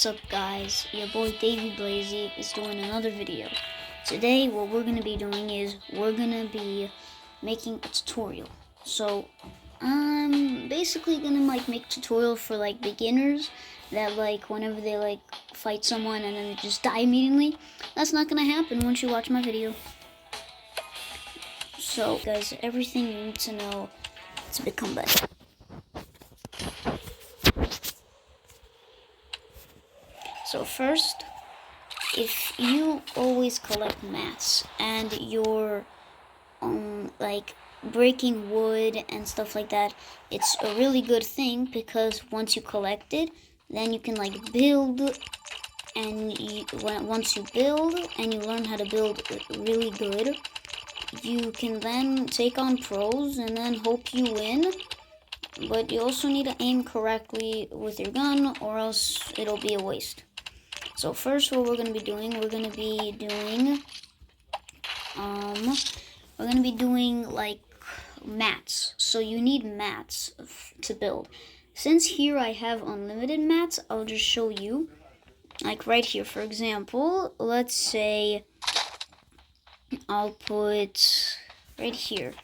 What's up guys, your boy Davey Blazy is doing another video. Today what we're going to be doing is we're going to be making a tutorial. So I'm basically going to make tutorial for beginners that whenever they fight someone and then they just die immediately. That's not going to happen once you watch my video. So guys, everything you need to know to become better. So first, if you always collect mats and you're breaking wood and stuff like that, it's a really good thing because once you collect it, then you can build, and once you build and you learn how to build really good, you can then take on pros and then hope you win. But you also need to aim correctly with your gun or else it'll be a waste. So first what we're going to be doing, mats. So you need mats to build. Since here I have unlimited mats, I'll just show you. Right here, for example, let's say I'll put right here.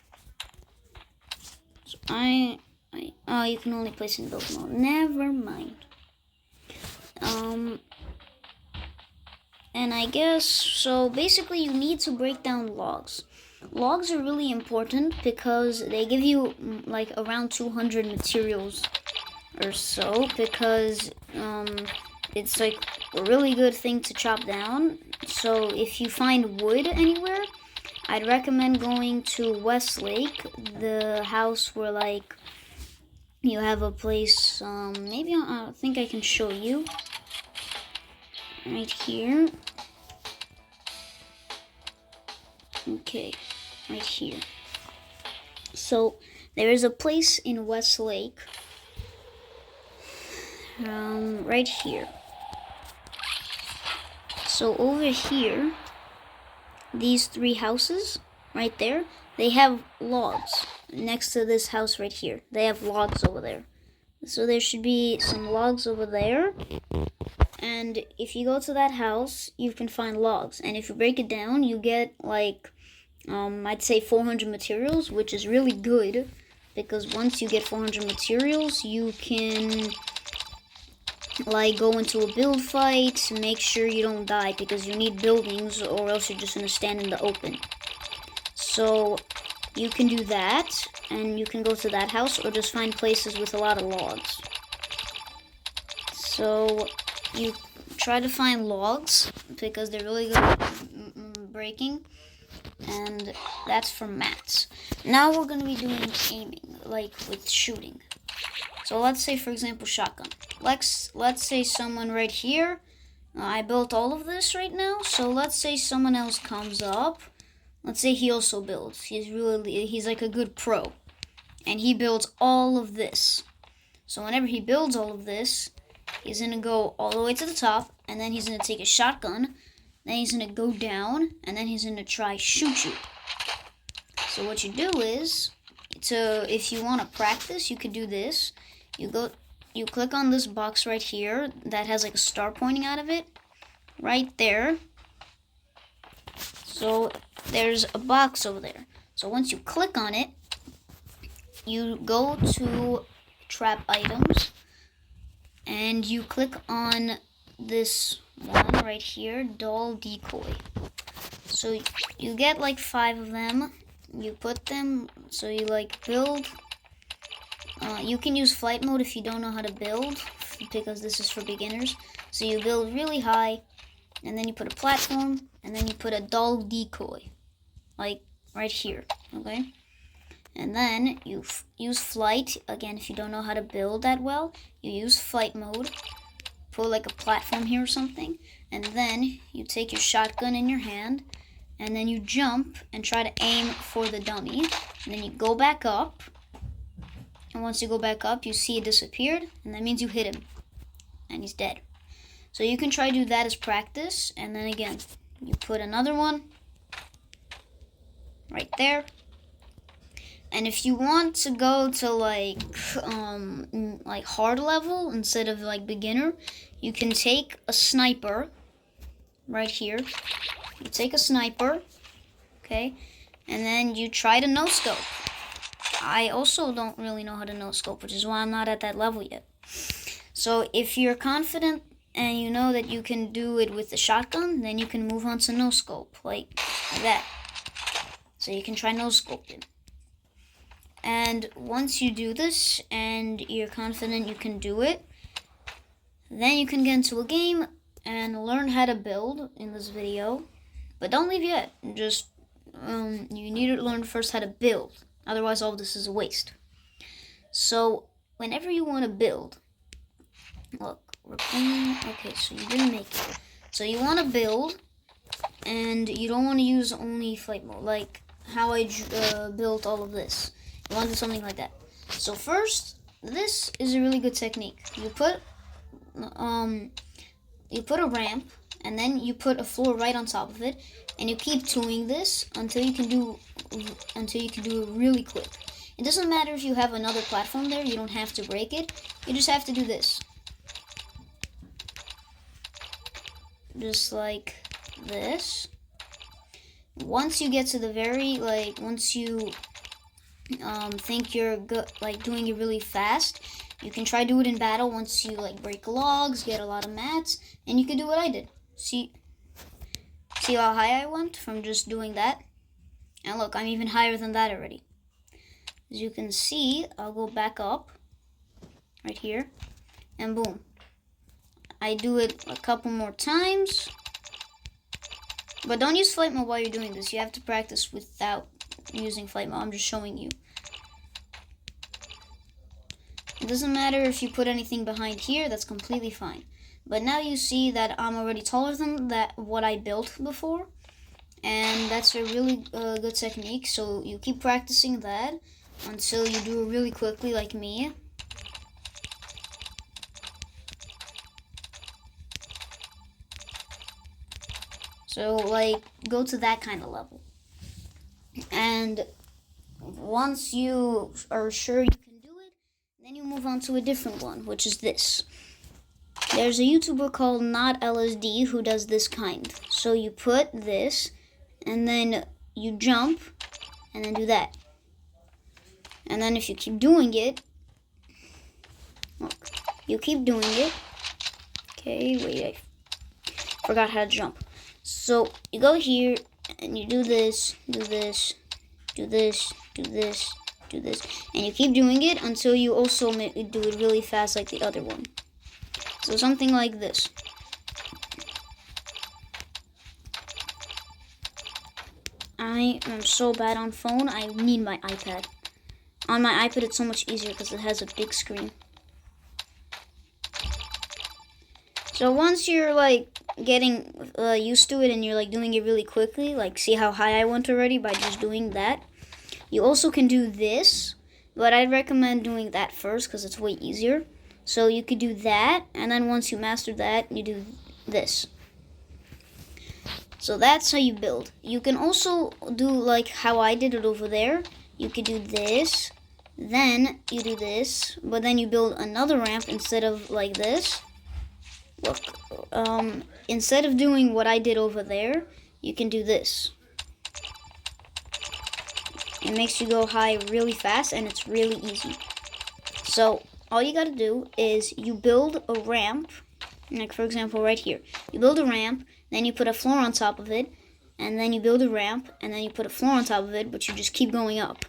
So oh, you can only place in build mode. Never mind. And I guess, so basically you need to break down logs. Logs are really important because they give you around 200 materials or so, because it's a really good thing to chop down. So if you find wood anywhere, I'd recommend going to Westlake, the house where you have a place, maybe I think I can show you. Right here. Okay, right here. So there is a place in Westlake, right here. So over here, these three houses right there, they have logs. Next to this house right here, they have logs over there. So there should be some logs over there. And if you go to that house, you can find logs. And if you break it down, you get I'd say 400 materials, which is really good. Because once you get 400 materials, you can go into a build fight, make sure you don't die, because you need buildings or else you're just going to stand in the open. So you can do that, and you can go to that house or just find places with a lot of logs. So you try to find logs because they're really good at breaking, and that's for mats. Now we're going to be doing aiming, with shooting. So let's say, for example, shotgun. Let's say someone right here, I built all of this right now, so let's say someone else comes up. Let's say he also builds. He's like a good pro, and he builds all of this. So whenever he builds all of this, he's going to go all the way to the top, and then he's going to take a shotgun, then he's going to go down, and then he's going to try shoot you. So what you do is, if you want to practice, you could do this. You click on this box right here that has a star pointing out of it, right there. So there's a box over there. So once you click on it, you go to trap items, and you click on this one right here, doll decoy. So you get 5 of them. You put them, so you build. You can use flight mode if you don't know how to build, because this is for beginners. So you build really high, and then you put a platform, and then you put a doll decoy, right here, okay? And then you use flight. Again, if you don't know how to build that well, you use flight mode. Put a platform here or something. And then you take your shotgun in your hand. And then you jump and try to aim for the dummy. And then you go back up. And once you go back up, you see it disappeared. And that means you hit him. And he's dead. So you can try to do that as practice. And then again, you put another one right there. And if you want to go to like hard level instead of like beginner, you can take a sniper right here. You take a sniper, okay, and then you try to no scope. I also don't really know how to no scope, which is why I'm not at that level yet. So if you're confident and you know that you can do it with the shotgun, then you can move on to no scope like that. So you can try no scoping. And once you do this and you're confident you can do it, then you can get into a game and learn how to build in this video. But don't leave yet. Just you need to learn first how to build. Otherwise, all this is a waste. So whenever you want to build, look, okay, so you didn't make it. So you want to build, and you don't want to use only flight mode, like how I built all of this. You want to do something like that. So first, this is a really good technique. You put a ramp, and then you put a floor right on top of it, and you keep doing this until you can do it really quick. It doesn't matter if you have another platform there. You don't have to break it. You just have to do this, just like this. Once you get to the very once you think you're good, doing it really fast, you can try do it in battle. Once you break logs, get a lot of mats, and you can do what I did. See how high I went from just doing that? And look, I'm even higher than that already. As you can see, I'll go back up right here, and boom. I do it a couple more times. But don't use flight mode while you're doing this. You have to practice without using flight mode. I'm just showing you. It doesn't matter if you put anything behind here, that's completely fine. But now you see that I'm already taller than what I built before. And that's a really good technique. So you keep practicing that until you do it really quickly like me. So go to that kind of level. And once you are sure you can do it, then you move on to a different one, which is this. There's a YouTuber called NotLSD who does this kind. So you put this, and then you jump, and then do that. And then if you keep doing it, look, you keep doing it. Okay, wait, I forgot how to jump. So you go here, and you do this, do this, do this, do this, do this, and you keep doing it until you also do it really fast like the other one. So something like this. I am so bad on phone, I need my iPad. On my iPad it's so much easier because it has a big screen. So once you're getting used to it and you're doing it really quickly, see how high I went already by just doing that. You also can do this, but I'd recommend doing that first because it's way easier. So you could do that, and then once you master that, you do this. So that's how you build. You can also do how I did it over there. You could do this, then you do this, but then you build another ramp instead of like this. Look, instead of doing what I did over there, you can do this. It makes you go high really fast, and it's really easy. So all you gotta do is you build a ramp, for example right here. You build a ramp, then you put a floor on top of it, and then you build a ramp, and then you put a floor on top of it, but you just keep going up.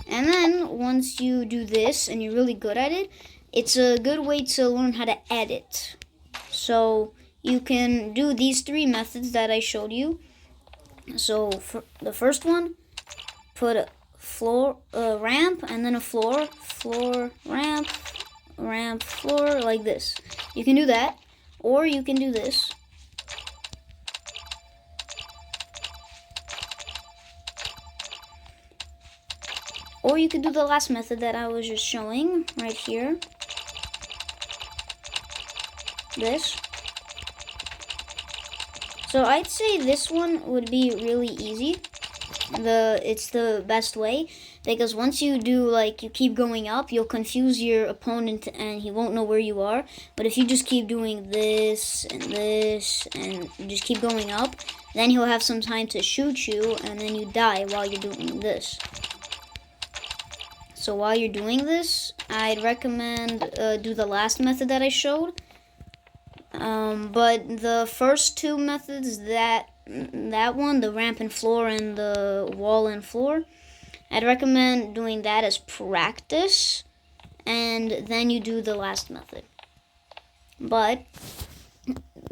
And then once you do this and you're really good at it, it's a good way to learn how to edit. So you can do these three methods that I showed you. So for the first one, put a floor, ramp, and then a floor, ramp, ramp, floor, like this. You can do that, or you can do this. Or you could do the last method that I was just showing right here. This. So I'd say this one would be really easy. it's the best way, because once you do, like, you keep going up, you'll confuse your opponent and he won't know where you are. But if you just keep doing this and you just keep going up, then he'll have some time to shoot you, and then you die while you're doing this. So while you're doing this, I'd recommend do the last method that I showed. But the first two methods, that one, the ramp and floor and the wall and floor, I'd recommend doing that as practice, and then you do the last method. But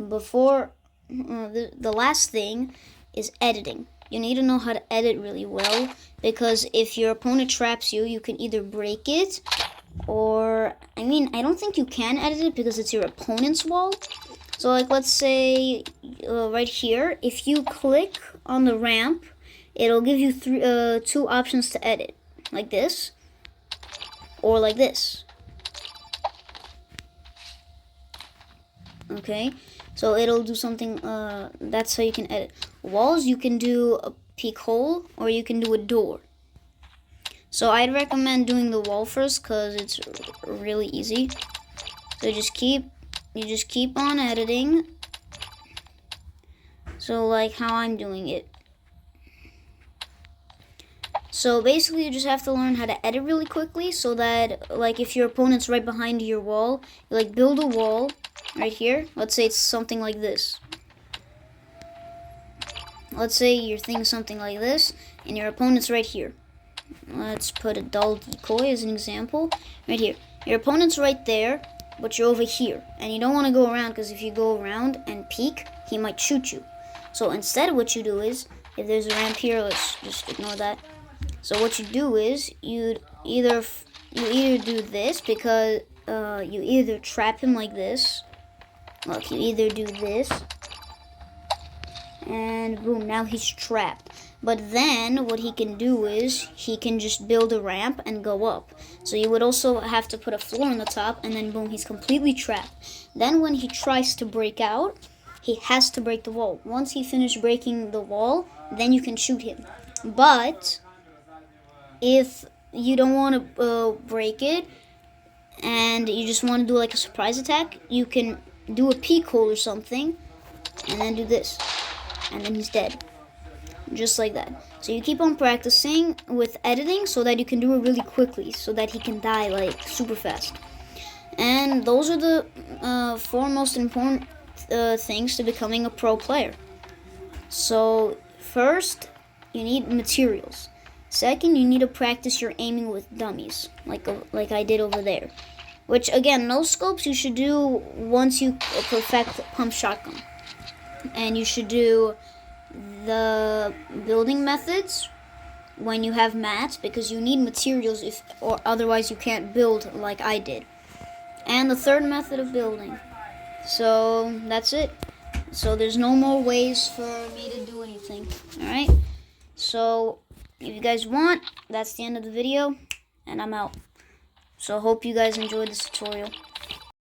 before the last thing is editing. You need to know how to edit really well, because if your opponent traps you, you can either break it, or, I mean, I don't think you can edit it because it's your opponent's wall. So, like, let's say right here, if you click on the ramp, it'll give you two options to edit, like this, or like this. Okay, so it'll do something, that's how you can edit. Walls, you can do a peek hole, or you can do a door. So I'd recommend doing the wall first, because it's really easy. So you just keep on editing. So like how I'm doing it. So basically you just have to learn how to edit really quickly, so that, like, if your opponent's right behind your wall, you, like, build a wall right here. Let's say it's something like this. Let's say your thing is something like this, and your opponent's right here. Let's put a dull decoy as an example. Right here. Your opponent's right there, but you're over here. And you don't want to go around, because if you go around and peek, he might shoot you. So instead, what you do is, if there's a ramp here, let's just ignore that. So what you do is, you either do this, because you either trap him like this. Look, you either do this, and boom, now he's trapped. But then what he can do is he can just build a ramp and go up. So you would also have to put a floor on the top, and then boom, he's completely trapped. Then when he tries to break out, he has to break the wall. Once he finishes breaking the wall, then you can shoot him. But if you don't want to break it, and you just want to do like a surprise attack, you can do a peek hole or something, and then do this, and then he's dead. Just like that. So you keep on practicing with editing, so that you can do it really quickly, so that he can die, like, super fast. And those are the 4 most important things to becoming a pro player. So first, you need materials. Second, you need to practice your aiming with dummies, like I did over there. Which, again, no scopes you should do once you perfect pump shotgun. And you should do the building methods when you have mats, because you need materials, or otherwise you can't build like I did. And the third method of building. So that's it. So there's no more ways for me to do anything. Alright? So if you guys want, that's the end of the video, and I'm out. So hope you guys enjoyed this tutorial.